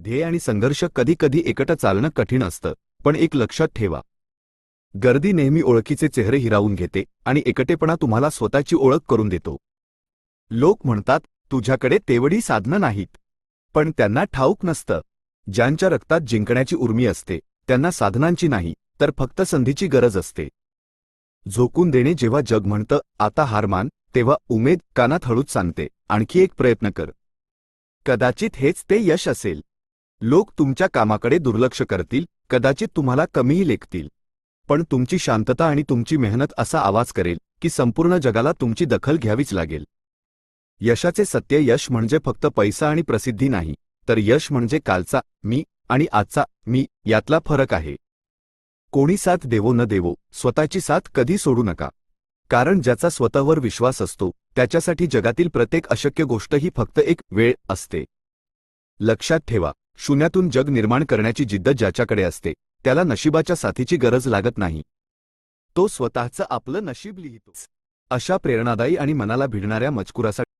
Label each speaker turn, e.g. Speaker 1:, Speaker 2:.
Speaker 1: ध्येय आणि संघर्ष कधी कधी एकटं चालणं कठीण असतं, पण एक लक्षात ठेवा. गर्दी नेहमी ओळखीचे चेहरे हिरावून घेते आणि एकटेपणा तुम्हाला स्वतःची ओळख करून देतो. लोक म्हणतात, तुझ्याकडे तेवढी साधनं नाहीत. पण त्यांना ठाऊक नसतं, ज्यांच्या रक्तात जिंकण्याची उर्मी असते त्यांना साधनांची नाही तर फक्त संधीची गरज असते. झोकून देणे जेव्हा जग म्हणतं आता हार मान, तेव्हा उमेद कानात हळूच सांगते, आणखी एक प्रयत्न कर. कदाचित हेच ते यश असेल. लोक तुमच्या कामाकडे दुर्लक्ष करतील, कदाचित तुम्हाला कमीही लेखतील, पण तुमची शांतता आणि तुमची मेहनत असा आवाज करेल की संपूर्ण जगाला तुमची दखल घ्यावीच लागेल. यशाचे सत्य यश म्हणजे फक्त पैसा आणि प्रसिद्धी नाही, तर यश म्हणजे कालचा मी आणि आजचा मी यातला फरक आहे. कोणी साथ देवो न देवो, स्वतःची साथ कधी सोडू नका. कारण ज्याचा स्वतःवर विश्वास असतो त्याच्यासाठी जगातील प्रत्येक अशक्य गोष्ट ही फक्त एक वेळ असते. लक्षात ठेवा, शून्यातून जग निर्माण करण्याची जिद्द ज्याच्याकडे असते त्याला नशिबाच्या साथीची गरज लागत नाही. तो स्वतःचं आपलं नशीब लिहितो. अशा प्रेरणादायी आणि मनाला भिडणाऱ्या मजकुरासाठी